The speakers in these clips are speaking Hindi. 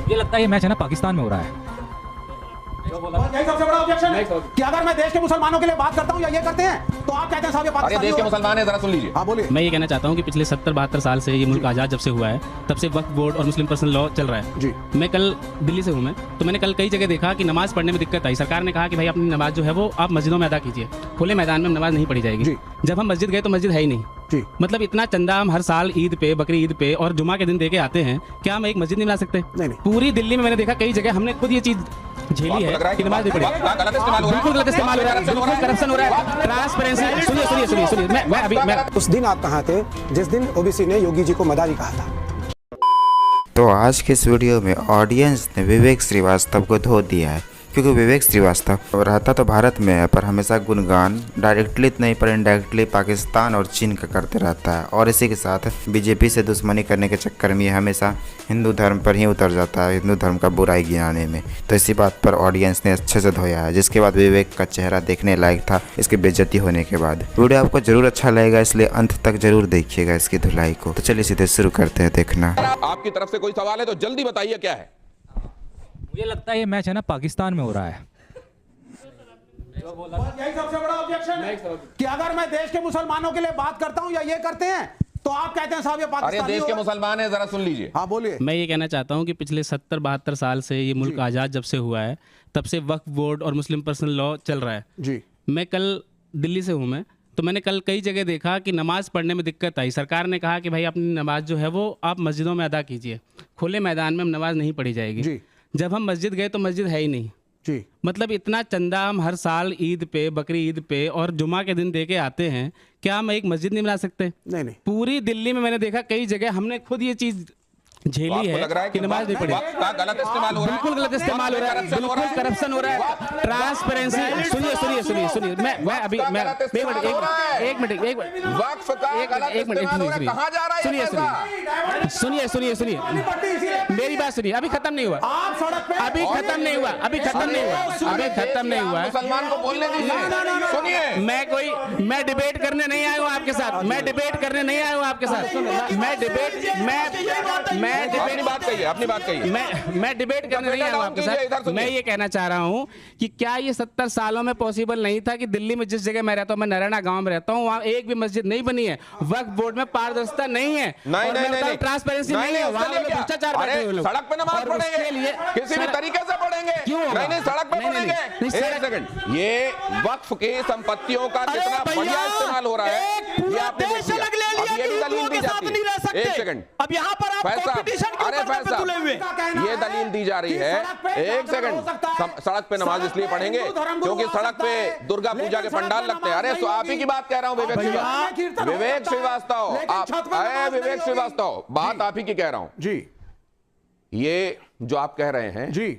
मुझे लगता है ये मैच है ना पाकिस्तान में हो रहा है। यही सबसे बड़ा ऑब्जेक्शन है कि अगर मैं देश के मुसलमानों के लिए बात करता हूं या ये करते हैं तो आप कहते हैं साहब ये पाकिस्तानी देश के मुसलमान है, जरा सुन लीजिए। हाँ बोलिए। मैं ये कहना चाहता हूँ कि पिछले 70-72 साल से ये मुल्क आज़ाद जब से हुआ है तब से वक्फ बोर्ड और मुस्लिम पर्सनल लॉ चल रहा है जी। मैं कल दिल्ली से हूँ तो मैंने कल कई जगह देखा कि नमाज पढ़ने में दिक्कत आई। सरकार ने कहा कि भाई अपनी नमाज जो है वो आप मस्जिदों में अदा कीजिए, खुले मैदान में नमाज नहीं पढ़ी जाएगी। जब हम मस्जिद गए तो मस्जिद है ही नहीं जी। मतलब इतना चंदा हम हर साल ईद पे, बकरी ईद पे और जुमा के दिन दे के आते हैं, क्या हम एक मस्जिद नहीं बना सकते? नहीं। पूरी दिल्ली में मैंने देखा कई जगह हमने खुद ये चीज झेली है कि नमाज नहीं पढ़ी। बिल्कुल गलत इस्तेमाल हो रहा है, बिल्कुल करप्शन हो रहा है, ट्रांसपेरेंसी। सुनिए मैं उस दिन आप कहाँ थे जिस दिन ओबीसी ने योगी जी को मदारी कहा था? तो आज के इस वीडियो में ऑडियंस ने विवेक श्रीवास्तव को धो दिया है, क्योंकि विवेक श्रीवास्तव रहता तो भारत में है पर हमेशा गुणगान डायरेक्टली नहीं पर इनडायरेक्टली पाकिस्तान और चीन का करते रहता है। और इसी के साथ बीजेपी से दुश्मनी करने के चक्कर में हमेशा हिंदू धर्म पर ही उतर जाता है, हिंदू धर्म का बुराई गिनाने में। तो इसी बात पर ऑडियंस ने अच्छे से धोया है, जिसके बाद विवेक का चेहरा देखने लायक था इसकी बेइज्जती होने के बाद। वीडियो आपको जरूर अच्छा लगेगा, इसलिए अंत तक जरूर देखिएगा इसकी धुलाई को। तो चलिए सीधे शुरू करते हैं देखना। आपकी तरफ से कोई सवाल है तो जल्दी बताइए क्या है। मुझे लगता है ये मैच है ना पाकिस्तान में हो रहा है। यही सबसे बड़ा ऑब्जेक्शन है कि अगर मैं देश के मुसलमानों के लिए बात करता हूं या ये करते हैं तो आप कहते हैं साहब ये पाकिस्तानी देश के मुसलमान है, जरा सुन लीजिए। हाँ बोलिए। मैं ये कहना चाहता हूँ कि पिछले 70-72 साल से ये मुल्क आज़ाद जब से हुआ है तब से वक्फ बोर्ड और मुस्लिम पर्सनल लॉ चल रहा है जी। मैं कल दिल्ली से हूँ तो मैंने कल कई जगह देखा कि नमाज पढ़ने में दिक्कत आई। सरकार ने कहा कि भाई अपनी नमाज जो है वो आप मस्जिदों में अदा कीजिए, खुले मैदान में नमाज नहीं पढ़ी जाएगी। जब हम मस्जिद गए तो मस्जिद है ही नहीं जी। मतलब इतना चंदा हम हर साल ईद पे, बकरी ईद पे और जुमा के दिन दे के आते हैं, क्या हम एक मस्जिद नहीं बना सकते? नहीं। पूरी दिल्ली में मैंने देखा कई जगह हमने खुद ये चीज झेली है कि नमाज नहीं पढ़ी। गलत इस्तेमाल हो रहा है, बिल्कुल गलत इस्तेमाल हो रहा है, बिल्कुल करप्शन हो रहा है, ट्रांसपेरेंसी। सुनिए मैं अभी एक मिनट सुनिए मेरी बात सुनिए। अभी खत्म नहीं हुआ, मुसलमान को बोलने दीजिए। सुनिए, मैं डिबेट करने नहीं आया हूँ आपके साथ, मैं डिबेट करने नहीं आया हूँ आपके साथ। अपनी बात कहिए। मैं डिबेट करने नहीं आया हूं आपके साथ। मैं ये कहना चाह रहा हूं कि क्या ये 70 सालों में पॉसिबल नहीं था कि दिल्ली में जिस जगह मैं रहता हूं, मैं नारायणा गांव में रहता हूं, वहां एक भी मस्जिद नहीं बनी है, वक्फ बोर्ड में पारदर्शिता नहीं है, ट्रांसपेरेंसी नहीं है, वहां भ्रष्टाचार बैठे हुए लोग। सड़क पे नमाज पढ़ेंगे, किसी भी तरीके से पढ़ेंगे। क्यों? नहीं, सड़क पे पढ़ेंगे। एक सेकंड, ये वक्फ की संपत्तियों का कितना बढ़िया इस्तेमाल हो रहा है, ये आपने देख लिया। अब ये भी दलील दी जाती है। एक सेकंड, अब यहाँ पर आप ये दलील दी जा रही है। एक सेकंड, सड़क पे नमाज इसलिए पढ़ेंगे क्योंकि सड़क पे दुर्गा पूजा के पंडाल लगते हैं। अरे तो आप ही की बात कह रहा हूं, विवेक श्रीवास्तव, बात आप ही की कह रहा हूं जी। ये जो आप कह रहे हैं जी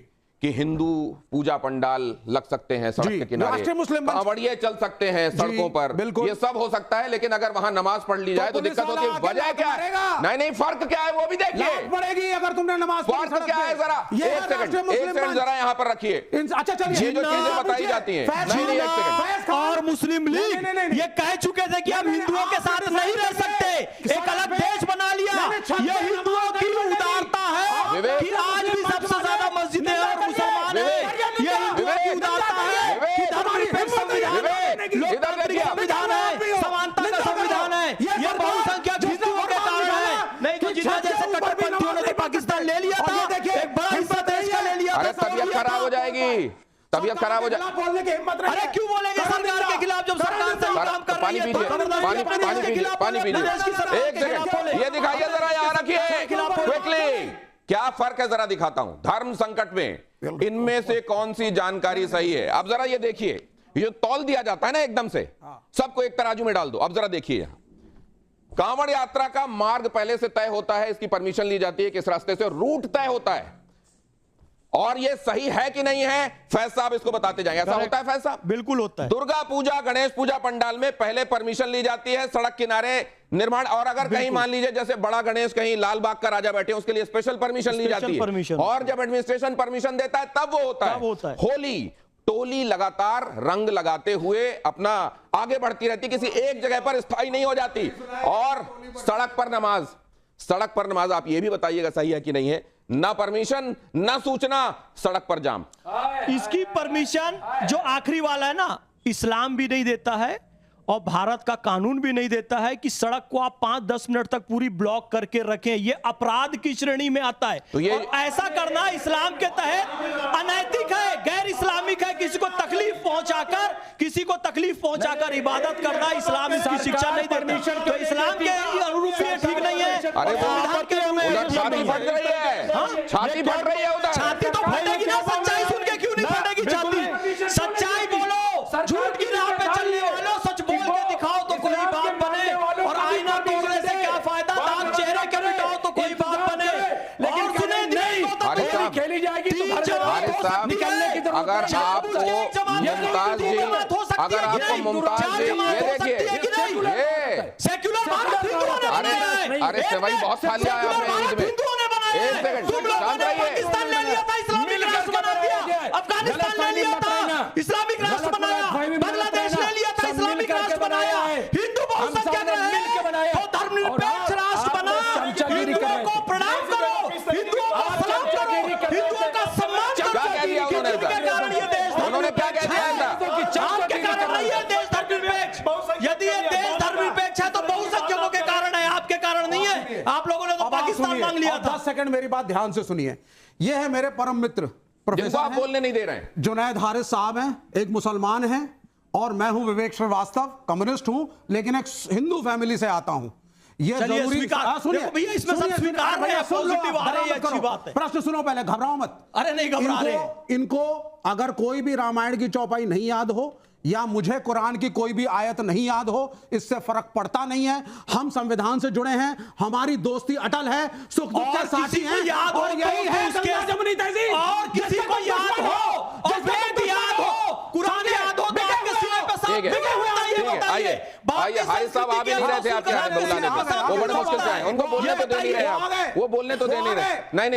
कि हिंदू पूजा पंडाल लग सकते हैं सड़क के किनारे, कांवड़िए चल सकते हैं सड़कों पर, ये सब हो सकता है, लेकिन अगर वहां नमाज पढ़ ली जाए तो दिक्कत होती है। वजह क्या है? नहीं, फर्क क्या है वो भी देखिए। पड़ेगी अगर तुमने नमाज फर्क क्या है, जरा एक सेकंड जरा यहाँ पर रखिए। अच्छा चलिए, ये जो चीजें बताई जाती हैं, नहीं एक सेकंड। और मुस्लिम लीग ये कह चुके थे कि हम हिंदुओं के साथ नहीं रह सकते, एक अलग देश बना लिया। ये हिंदुओं की उदारता है कि आज भी सबसे ज्यादा मस्जिदें और मुसलमान है। ये हिंदुओं की उदारता है कि धर्मनिरपेक्ष संविधान है, लोकतंत्र का संविधान है, समानता का संविधान है। ये बहुसंख्यक हिंदुओं के कारण है, नहीं तो जिन्हें जैसे कट्टरपंथियों ने पाकिस्तान ले लिया था, एक बड़ा हिस्सा देश का ले लिया था। तबीयत खराब हो जाएगी, तबीयत खराब हो जाए। अरे क्यों बोलेंगे सरकार के खिलाफ जब सरकार सही काम कर रही है? पानी पीजिए। एक सेकंड, ये दिखाइए जरा, यहाँ रखिए क्विकली। क्या फर्क है जरा दिखाता हूं। धर्म संकट में इनमें से कौन सी जानकारी सही है? अब जरा ये देखिए, ये तौल दिया जाता है ना एकदम से, सबको एक तराजू में डाल दो। अब जरा देखिए, कांवड़ यात्रा का मार्ग पहले से तय होता है, इसकी परमिशन ली जाती है, किस रास्ते से, रूट तय होता है, और ये सही है कि नहीं है फैज साहब इसको बताते जाएंगे। ऐसा होता है फैज साहब? बिल्कुल होता है। दुर्गा पूजा, गणेश पूजा पंडाल में पहले परमिशन ली जाती है, सड़क किनारे निर्माण, और अगर कहीं मान लीजिए जैसे बड़ा गणेश कहीं लाल बाग का राजा बैठे, उसके लिए स्पेशल परमिशन ली जाती है, और जब एडमिनिस्ट्रेशन परमिशन देता है तब वो होता है। होली टोली लगातार रंग लगाते हुए अपना आगे बढ़ती रहती, किसी एक जगह पर स्थायी नहीं हो जाती। और सड़क पर नमाज आप ये भी बताइएगा सही है कि नहीं है। ना परमिशन, ना सूचना, सड़क पर जाम। इसकी परमिशन जो आखिरी वाला है ना, इस्लाम भी नहीं देता है और भारत का कानून भी नहीं देता है कि सड़क को आप 5-10 मिनट तक पूरी ब्लॉक करके रखें। ये अपराध की श्रेणी में आता है। तो ये और ऐसा करना इस्लाम के तहत अनैतिक है, गैर इस्लामिक है। किसी को तकलीफ पहुंचाकर इबादत करना इस्लाम इसकी शिक्षा नहीं देता। तो इस्लाम के अनुरूप ये ठीक नहीं है। अरे उधर छाती फट रही है, छाती फट रही है उधर। छाती तो फटेगी ना, सच्चाई सुन के क्यों नहीं फटेगी छाती? सच्चाई बोलो, झूठ की राह पे चलने वालों, सच बोल के दिखाओ तो कोई बात बने। और आईना तोड़ने से क्या फायदा, दाग चेहरे के मिटाओ तो कोई बात बने। लेकिन सुने नहीं खेली जाएगी तो अगर आपको मुमताज जी, अगर आपको मुमताज जी, ये देखिए, सेक्युलर अरे सेवई बहुत खा लिया आपने ईद में। एक सेकंड शांत रहिए। पाकिस्तान ले लिया था, इस्लामिक राष्ट्र बना दिया। अफगानिस्तान ले लिया था, इस्लामिक राष्ट्र बनाया। बांग्लादेश ले लिया था, इस्लामिक राष्ट्र बनाया। हिंदू बहुसंख्यक रहे तो धर्मनिरपेक्ष राष्ट्र बना। हिंदुओं को प्रणाम करो, हिंदुओं को सलाम करो, हिंदुओं का सम्मान करो। क्या कह दिया उन्होंने? उन्होंने क्या कह दिया ऐसा? आपके कारण नहीं है देश धर्मनिरपेक्ष। यदि ये देश धर्मनिरपेक्ष है तो बहुसंख्यकों के कारण है, आपके कारण नहीं है। आप लोगों ने तो पाकिस्तान मांग लिया था। 10 सेकंड मेरी बात ध्यान से सुनिए। ये है मेरे परम मित्र जिनको आप बोलने नहीं दे रहे हैं, जुनैद हारिस साहब हैं, एक मुसलमान हैं, और मैं हूं विवेक श्रीवास्तव, कम्युनिस्ट हूं, लेकिन एक हिंदू फैमिली से आता हूं। ये जरूरी भैया, इसमें सब स्वीकार है, पॉजिटिव आ रही है, अच्छी बात है। प्रश्न सुनो पहले, घबराओ मत। अरे नहीं घबरा रहे। इनको अगर कोई भी रामायण की चौपाई नहीं याद हो या मुझे कुरान की कोई भी आयत नहीं याद हो, इससे फर्क पड़ता नहीं है। हम संविधान से जुड़े हैं, हमारी दोस्ती अटल है, सुख दुख के साथी हैं, याद हो और यही है जमनी तहजीब। और किसी को याद हो और वेद याद हो, कुरान याद हो तो आपके सीने पे साथ बिके हुए आइए हारिस साहब, आ भी नहीं रहे थे आपके यहाँ पे बुलाने पे, वो बड़े मुश्किल से आए, उनको बोलने तो दे नहीं रहे आप, वो बोलने तो दे नहीं रहे। नहीं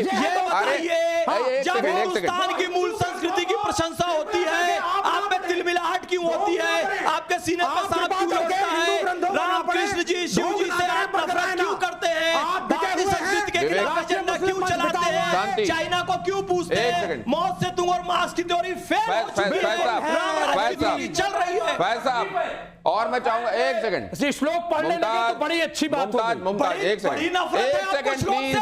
अरे जब हिंदुस्तान की मूल संस्कृति की प्रशंसा होती है, आप में तिलमिलाहट क्यों होती है? आपके सीने पर सांप क्यों लगता है? राम कृष्ण जी, शिव जी से आप नफरत क्यों करते हैं? भारतीय संस्कृति के खिलाफ एजेंडा क्यों चलाते हैं? चाइना को क्यों पूछते हैं? मौत से तुम और मार्क्स की थ्योरी फेल हो चुकी है, चल रही है। फैज साहब, और मैं चाहूंगा एक सेकंड, श्लोक पढ़ने लगे तो बड़ी अच्छी बात होगी। मुमताज एक सेकंड प्लीज।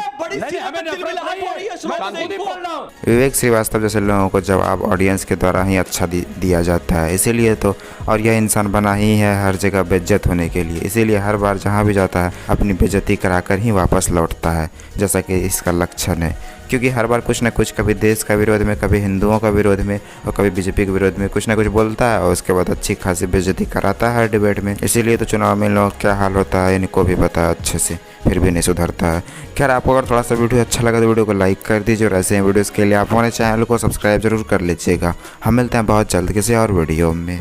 विवेक श्रीवास्तव जैसे लोगों को जवाब ऑडियंस के द्वारा ही अच्छा दिया जाता है, इसीलिए तो, और यह इंसान बना ही है हर जगह बेइज्जत होने के लिए, इसीलिए हर बार जहाँ भी जाता है अपनी बेइज्जती कराकर ही वापस लौटता है, जैसा कि इसका लक्षण है। क्योंकि हर बार कुछ ना कुछ, कभी देश का विरोध में, कभी हिंदुओं का विरोध में, और कभी बीजेपी के विरोध में कुछ ना कुछ बोलता है, और उसके बाद अच्छी खासी बेइज्जती कराता है हर डिबेट में। इसीलिए तो चुनाव में लोग क्या हाल होता है इनको भी पता है अच्छे से, फिर भी नहीं सुधरता है। खैर, आपको अगर थोड़ा सा वीडियो अच्छा लगा तो वीडियो को लाइक कर दीजिए, और ऐसे वीडियोज़ के लिए आप हमारे चैनल को सब्सक्राइब जरूर कर लीजिएगा। हम मिलते हैं बहुत जल्द किसी और वीडियो में।